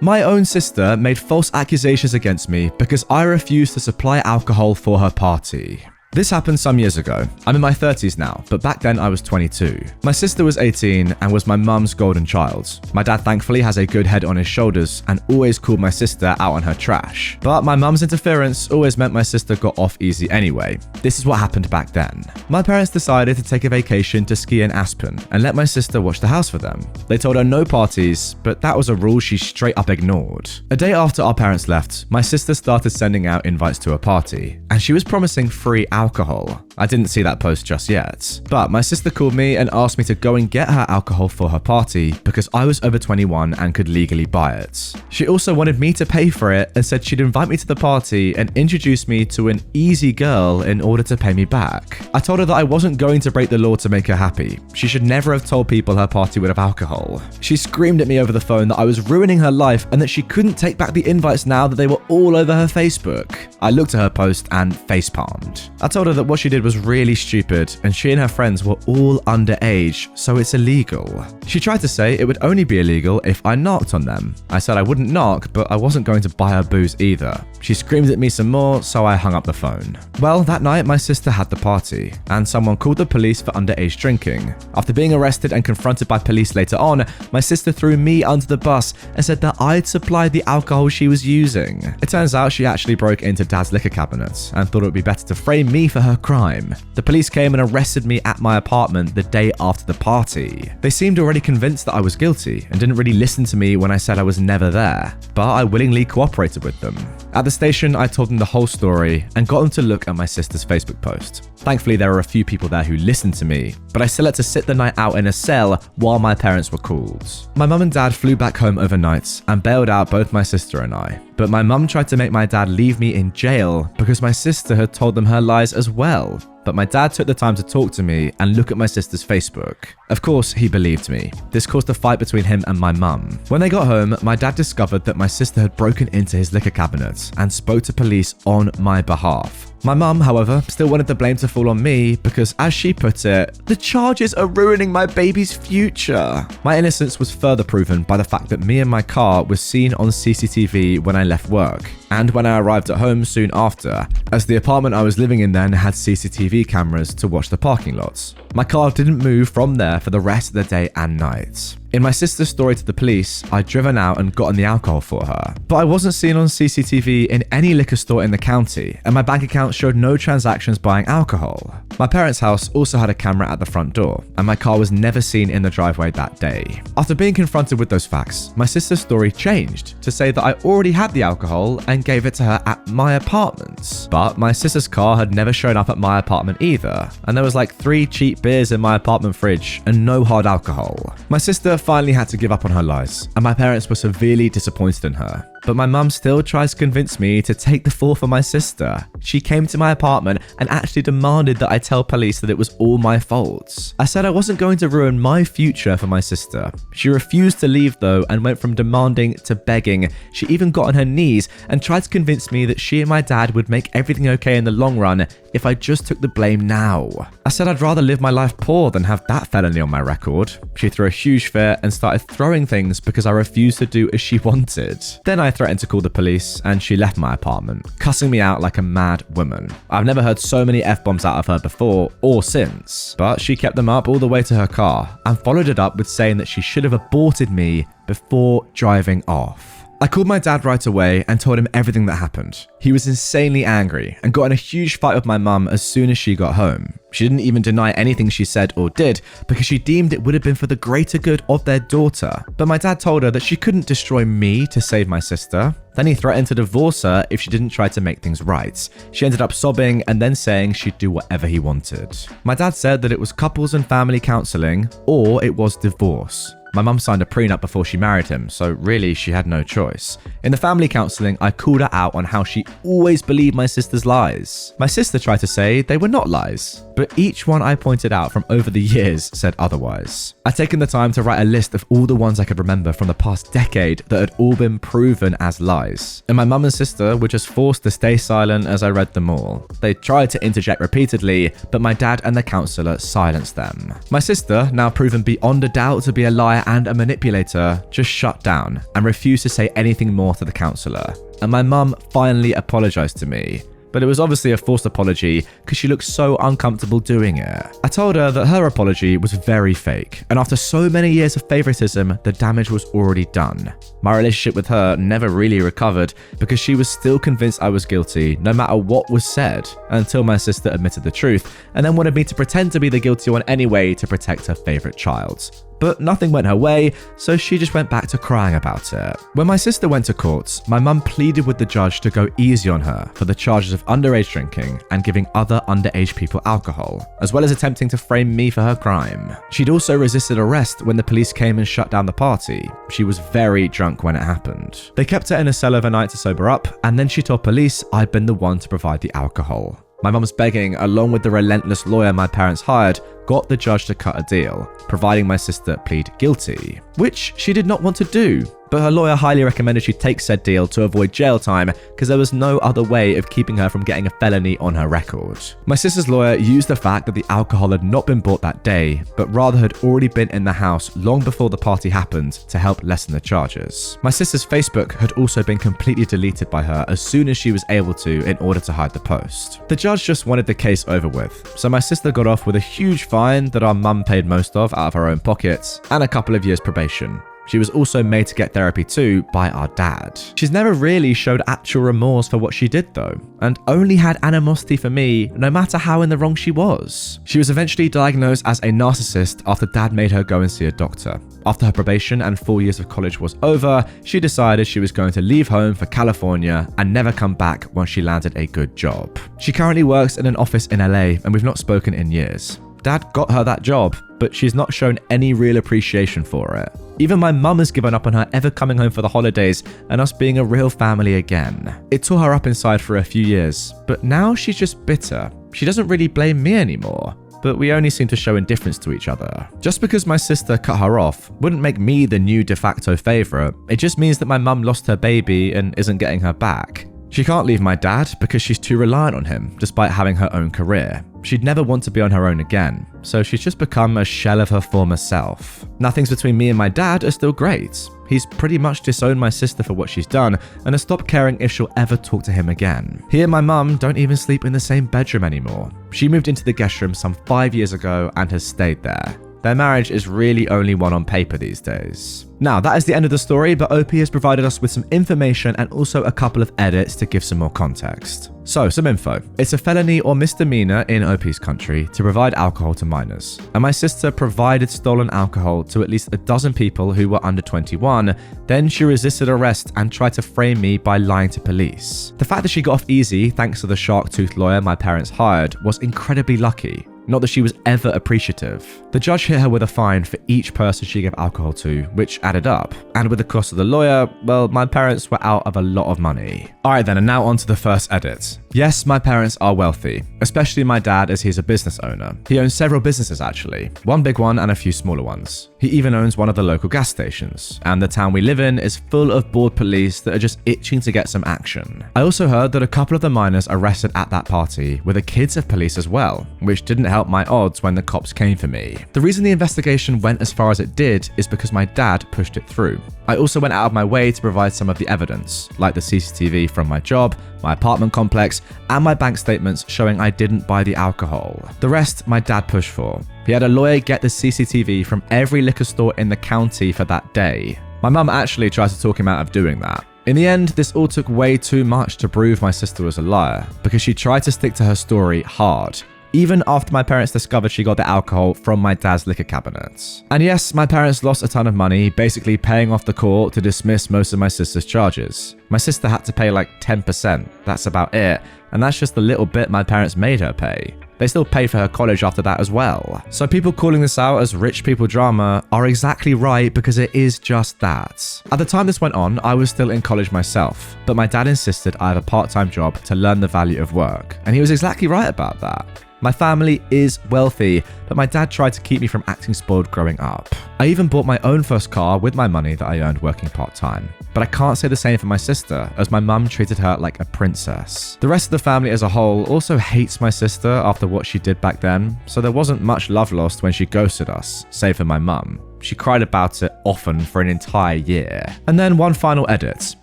My own sister made false accusations against me because I refused to supply alcohol for her party. This happened some years ago. I'm in my 30s now, but back then I was 22. My sister was 18 and was my mum's golden child. My dad thankfully has a good head on his shoulders and always called my sister out on her trash. But my mum's interference always meant my sister got off easy anyway. This is what happened back then. My parents decided to take a vacation to ski in Aspen and let my sister watch the house for them. They told her no parties, but that was a rule she straight up ignored. A day after our parents left, my sister started sending out invites to a party, and she was promising free alcohol. I didn't see that post just yet, but my sister called me and asked me to go and get her alcohol for her party because I was over 21 and could legally buy it. She also wanted me to pay for it and said she'd invite me to the party and introduce me to an easy girl in order to pay me back. I told her that I wasn't going to break the law to make her happy. She should never have told people her party would have alcohol. She screamed at me over the phone that I was ruining her life and that she couldn't take back the invites now that they were all over her Facebook. I looked at her post and facepalmed. I told her that what she did was really stupid and she and her friends were all underage, so it's illegal. She tried to say it would only be illegal if I knocked on them. I said I wouldn't knock, but I wasn't going to buy her booze either. She screamed at me some more, so I hung up the phone. Well, that night my sister had the party, and someone called the police for underage drinking. After being arrested and confronted by police later on, my sister threw me under the bus and said that I'd supplied the alcohol she was using. It turns out she actually broke into Dad's liquor cabinet and thought it would be better to frame me for her crime. The police came and arrested me at my apartment the day after the party. They seemed already convinced that I was guilty and didn't really listen to me when I said I was never there, but I willingly cooperated with them. At the station, I told them the whole story and got them to look at my sister's Facebook post. Thankfully, there were a few people there who listened to me, but I still had to sit the night out in a cell while my parents were called. My mum and dad flew back home overnight and bailed out both my sister and I, but my mum tried to make my dad leave me in jail because my sister had told them her lies as well. But my dad took the time to talk to me and look at my sister's Facebook. Of course, he believed me. This caused a fight between him and my mum. When they got home, my dad discovered that my sister had broken into his liquor cabinet and spoke to police on my behalf. My mum, however, still wanted the blame to fall on me because, as she put it, the charges are ruining my baby's future. My innocence was further proven by the fact that me and my car was seen on CCTV when I left work, and when I arrived at home soon after, as the apartment I was living in then had CCTV cameras to watch the parking lots. My car didn't move from there for the rest of the day and night. In my sister's story to the police, I'd driven out and gotten the alcohol for her, but I wasn't seen on CCTV in any liquor store in the county, and my bank account showed no transactions buying alcohol. My parents' house also had a camera at the front door, and my car was never seen in the driveway that day. After being confronted with those facts, my sister's story changed to say that I already had the alcohol and gave it to her at my apartment. But my sister's car had never shown up at my apartment either, and there was like 3 cheap beers in my apartment fridge and no hard alcohol. My sister finally had to give up on her lies, and my parents were severely disappointed in her. But my mum still tries to convince me to take the fall for my sister. She came to my apartment and actually demanded that I tell police that it was all my fault. I said I wasn't going to ruin my future for my sister. She refused to leave though and went from demanding to begging. She even got on her knees and tried to convince me that she and my dad would make everything okay in the long run if I just took the blame now. I said I'd rather live my life poor than have that felony on my record. She threw a huge fit and started throwing things because I refused to do as she wanted. Then I threatened to call the police and she left my apartment, cussing me out like a mad woman. I've never heard so many F-bombs out of her before or since, but she kept them up all the way to her car and followed it up with saying that she should have aborted me before driving off. I called my dad right away and told him everything that happened. He was insanely angry and got in a huge fight with my mum as soon as she got home. She didn't even deny anything she said or did because she deemed it would have been for the greater good of their daughter. But my dad told her that she couldn't destroy me to save my sister. Then he threatened to divorce her if she didn't try to make things right. She ended up sobbing and then saying she'd do whatever he wanted. My dad said that it was couples and family counseling or it was divorce. My mum signed a prenup before she married him, so really she had no choice. In the family counselling, I called her out on how she always believed my sister's lies. My sister tried to say they were not lies, but each one I pointed out from over the years said otherwise. I'd taken the time to write a list of all the ones I could remember from the past decade that had all been proven as lies, and my mum and sister were just forced to stay silent as I read them all. They tried to interject repeatedly, but my dad and the counsellor silenced them. My sister, now proven beyond a doubt to be a liar and a manipulator, just shut down and refused to say anything more to the counsellor. And my mum finally apologised to me. But it was obviously a forced apology because she looked so uncomfortable doing it. I told her that her apology was very fake, and after so many years of favoritism, the damage was already done. My relationship with her never really recovered because she was still convinced I was guilty no matter what was said, until my sister admitted the truth and then wanted me to pretend to be the guilty one anyway to protect her favourite child. But nothing went her way, so she just went back to crying about it. When my sister went to court, my mum pleaded with the judge to go easy on her for the charges of underage drinking and giving other underage people alcohol, as well as attempting to frame me for her crime. She'd also resisted arrest when the police came and shut down the party. She was very drunk when it happened. They kept her in a cell overnight to sober up, and then she told police I'd been the one to provide the alcohol. My mum's begging, along with the relentless lawyer my parents hired, got the judge to cut a deal, providing my sister plead guilty, which she did not want to do. But her lawyer highly recommended she take said deal to avoid jail time because there was no other way of keeping her from getting a felony on her record. My sister's lawyer used the fact that the alcohol had not been bought that day, but rather had already been in the house long before the party happened to help lessen the charges. My sister's Facebook had also been completely deleted by her as soon as she was able to in order to hide the post. The judge just wanted the case over with, so my sister got off with a huge fine that our mum paid most of out of her own pockets and a couple of years probation. She was also made to get therapy too by our dad. She's never really showed actual remorse for what she did though, and only had animosity for me no matter how in the wrong she was. She was eventually diagnosed as a narcissist after dad made her go and see a doctor. After her probation and 4 years of college was over, she decided she was going to leave home for California and never come back once she landed a good job. She currently works in an office in LA and we've not spoken in years. Dad got her that job, but she's not shown any real appreciation for it. Even my mum has given up on her ever coming home for the holidays and us being a real family again. It tore her up inside for a few years, but now she's just bitter. She doesn't really blame me anymore, but we only seem to show indifference to each other. Just because my sister cut her off wouldn't make me the new de facto favourite. It just means that my mum lost her baby and isn't getting her back. She can't leave my dad because she's too reliant on him, despite having her own career. She'd never want to be on her own again, so she's just become a shell of her former self. Now things between me and my dad are still great. He's pretty much disowned my sister for what she's done and has stopped caring if she'll ever talk to him again. He and my mum don't even sleep in the same bedroom anymore. She moved into the guest room some 5 years ago and has stayed there. Their marriage is really only one on paper these days. Now, that is the end of the story, but OP has provided us with some information and also a couple of edits to give some more context. So, some info. It's a felony or misdemeanor in OP's country to provide alcohol to minors. And my sister provided stolen alcohol to at least a dozen people who were under 21. Then she resisted arrest and tried to frame me by lying to police. The fact that she got off easy thanks to the shark-toothed lawyer my parents hired was incredibly lucky. Not that she was ever appreciative. The judge hit her with a fine for each person she gave alcohol to, which added up. And with the cost of the lawyer, well, my parents were out of a lot of money. Alright then, and now on to the first edit. Yes, my parents are wealthy, especially my dad as he's a business owner. He owns several businesses actually, one big one and a few smaller ones. He even owns one of the local gas stations, and the town we live in is full of bored police that are just itching to get some action. I also heard that a couple of the minors arrested at that party were the kids of police as well, which didn't help my odds when the cops came for me. The reason the investigation went as far as it did is because my dad pushed it through. I also went out of my way to provide some of the evidence, like the CCTV from my job, my apartment complex, and my bank statements showing I didn't buy the alcohol. The rest, my dad pushed for. He had a lawyer get the CCTV from every liquor store in the county for that day. My mum actually tried to talk him out of doing that. In the end, this all took way too much to prove my sister was a liar, because she tried to stick to her story hard, even after my parents discovered she got the alcohol from my dad's liquor cabinets. And yes, my parents lost a ton of money, basically paying off the court to dismiss most of my sister's charges. My sister had to pay like 10%, that's about it, and that's just the little bit my parents made her pay. They still paid for her college after that as well. So people calling this out as rich people drama are exactly right because it is just that. At the time this went on, I was still in college myself, but my dad insisted I have a part-time job to learn the value of work, and he was exactly right about that. My family is wealthy, but my dad tried to keep me from acting spoiled growing up. I even bought my own first car with my money that I earned working part-time. But I can't say the same for my sister, as my mum treated her like a princess. The rest of the family as a whole also hates my sister after what she did back then, so there wasn't much love lost when she ghosted us, save for my mum. She cried about it often for an entire year. And then one final edit.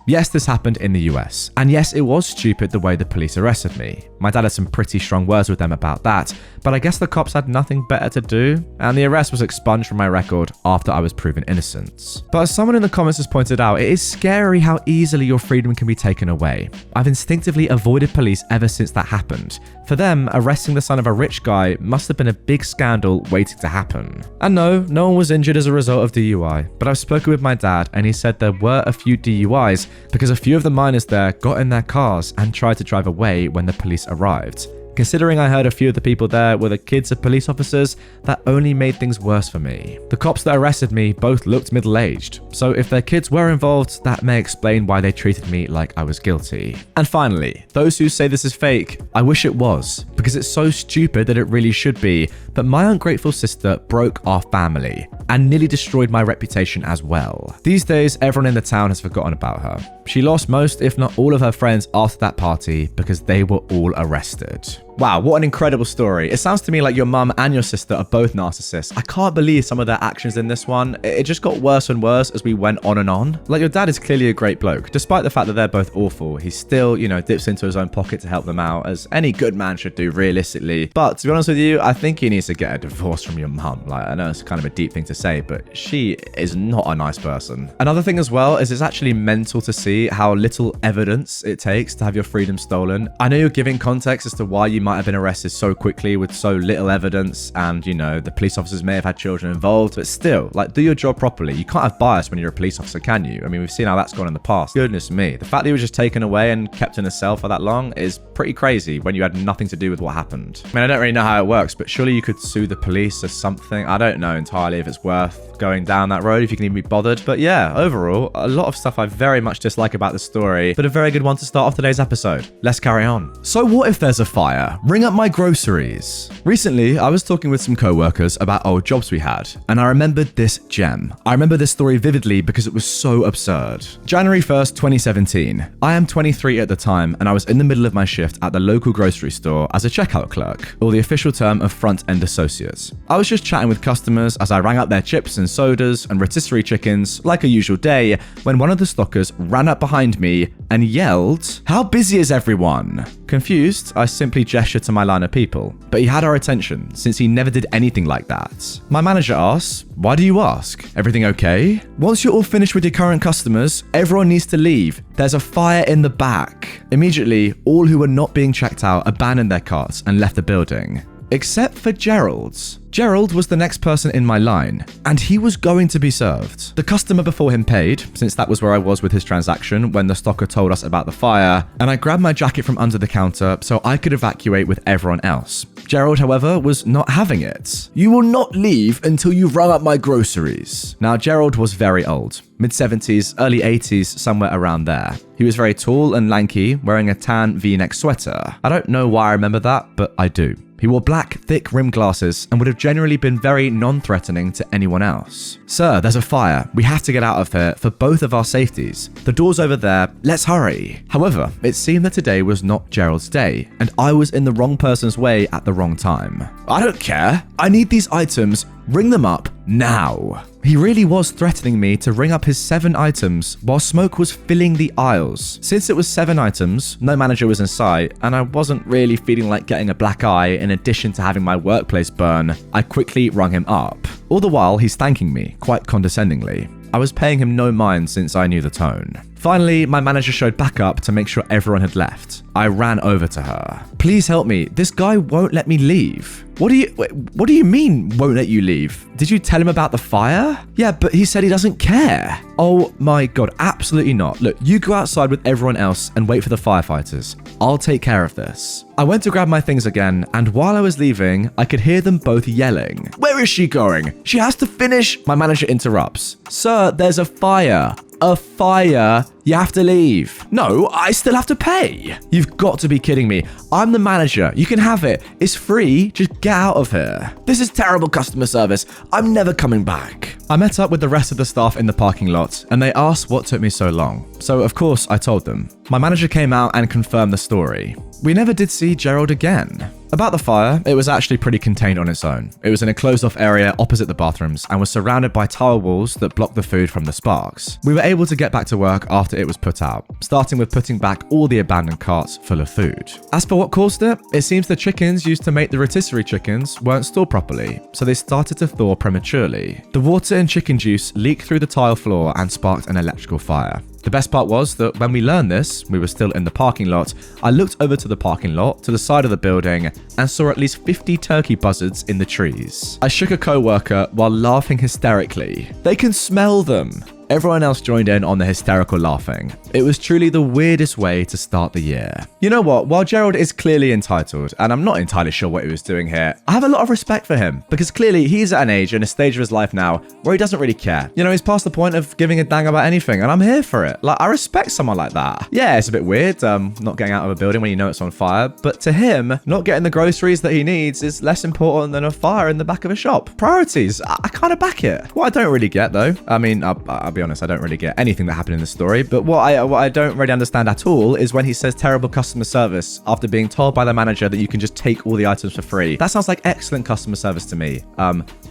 Yes, this happened in the US. And yes, it was stupid the way the police arrested me. My dad had some pretty strong words with them about that, but I guess the cops had nothing better to do, and the arrest was expunged from my record after I was proven innocent. But as someone in the comments has pointed out, it is scary how easily your freedom can be taken away. I've instinctively avoided police ever since that happened. For them, arresting the son of a rich guy must have been a big scandal waiting to happen. And no one was injured as a result of DUI, but I've spoken with my dad and he said there were a few DUIs because a few of the minors there got in their cars and tried to drive away when the police arrived. Considering I heard a few of the people there were the kids of police officers, that only made things worse for me. The cops that arrested me both looked middle-aged, so if their kids were involved, that may explain why they treated me like I was guilty. And finally, those who say this is fake, I wish it was, because it's so stupid that it really should be, but my ungrateful sister broke our family and nearly destroyed my reputation as well. These days, everyone in the town has forgotten about her. She lost most, if not all of her friends after that party because they were all arrested. Wow, what an incredible story. It sounds to me like your mum and your sister are both narcissists. I can't believe some of their actions in this one. It just got worse and worse as we went on and on. Like, your dad is clearly a great bloke. Despite the fact that they're both awful, he still, dips into his own pocket to help them out, as any good man should do realistically. But to be honest with you, I think he needs to get a divorce from your mum. Like, I know it's kind of a deep thing to say, but she is not a nice person. Another thing as well is it's actually mental to see how little evidence it takes to have your freedom stolen. I know you're giving context as to why you might have been arrested so quickly with so little evidence, and the police officers may have had children involved, but still, do your job properly. You can't have bias when you're a police officer, can you? I mean, we've seen how that's gone in the past. Goodness me. The fact that he was just taken away and kept in a cell for that long is pretty crazy when you had nothing to do with what happened. I mean, I don't really know how it works, but surely you could sue the police or something. I don't know entirely if it's worth going down that road, if you can even be bothered. But yeah, overall, a lot of stuff I very much dislike about the story, but a very good one to start off today's episode. Let's carry on. So what if there's a fire? Ring up my groceries. Recently, I was talking with some co-workers about old jobs we had, and I remembered this gem. I remember this story vividly because it was so absurd. January 1st, 2017. I am 23 at the time, and I was in the middle of my shift at the local grocery store as a checkout clerk, or the official term of front-end associates. I was just chatting with customers as I rang up their chips and sodas and rotisserie chickens like a usual day when one of the stockers ran up behind me and yelled, "How busy is everyone?" Confused, I simply gestured to my line of people, but he had our attention since he never did anything like that. My manager asks, "Why do you ask? Everything okay?" "Once you're all finished with your current customers, everyone needs to leave. There's a fire in the back." Immediately, all who were not being checked out abandoned their carts and left the building. Except for Gerald. Gerald was the next person in my line, and he was going to be served. The customer before him paid, since that was where I was with his transaction when the stocker told us about the fire, and I grabbed my jacket from under the counter so I could evacuate with everyone else. Gerald, however, was not having it. "You will not leave until you've rung up my groceries." Now, Gerald was very old, mid-70s, early 80s, somewhere around there. He was very tall and lanky, wearing a tan V-neck sweater. I don't know why I remember that, but I do. He wore black, thick rimmed glasses and would have generally been very non-threatening to anyone else. "Sir, there's a fire. We have to get out of here for both of our safeties. The door's over there. Let's hurry." However, it seemed that today was not Gerald's day, and I was in the wrong person's way at the wrong time. "I don't care. I need these items. Ring them up now." He really was threatening me to ring up his 7 items while smoke was filling the aisles. Since it was 7 items, no manager was in sight, and I wasn't really feeling like getting a black eye in addition to having my workplace burn, I quickly rung him up. All the while, he's thanking me, quite condescendingly. I was paying him no mind since I knew the tone. Finally, my manager showed back up to make sure everyone had left. I ran over to her. "Please help me. This guy won't let me leave." What do you mean, won't let you leave? Did you tell him about the fire?" "Yeah, but he said he doesn't care." "Oh my god, absolutely not. Look, you go outside with everyone else and wait for the firefighters. I'll take care of this." I went to grab my things again, and while I was leaving, I could hear them both yelling, "Where is she going? She has to finish." My manager interrupts. "Sir, there's a fire. A fire. You have to leave. No, I still have to pay. You've got to be kidding me. I'm the manager. You can have it. It's free. Just get out of here. This is terrible customer service. I'm never coming back. I met up with the rest of the staff in the parking lot, and they asked what took me so long. So, of course, I told them. My manager came out and confirmed the story. We never did see Gerald again. About the fire, it was actually pretty contained on its own. It was in a closed-off area opposite the bathrooms and was surrounded by tile walls that blocked the food from the sparks. We were able to get back to work after it was put out, starting with putting back all the abandoned carts full of food. As for what caused it, it seems the chickens used to make the rotisserie chickens weren't stored properly, so they started to thaw prematurely. The water and chicken juice leaked through the tile floor and sparked an electrical fire. The best part was that when we learned this, we were still in the parking lot. I looked over to the parking lot, to the side of the building, and saw at least 50 turkey buzzards in the trees. I shook a co-worker while laughing hysterically. They can smell them. Everyone else joined in on the hysterical laughing. It was truly the weirdest way to start the year. You know what? While Gerald is clearly entitled, and I'm not entirely sure what he was doing here, I have a lot of respect for him because clearly he's at an age and a stage of his life now where he doesn't really care. You know, he's past the point of giving a dang about anything, and I'm here for it. Like, I respect someone like that. Yeah, it's a bit weird, not getting out of a building when you know it's on fire, but to him, not getting the groceries that he needs is less important than a fire in the back of a shop. Priorities. I kind of back it. What I don't really get though, I mean, I'll be honest, I don't really get anything that happened in the story, but what I don't really understand at all is when he says terrible customer service after being told by the manager that you can just take all the items for free. That sounds like excellent customer service to me.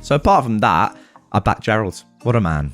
So apart from that, I back Gerald. What a man.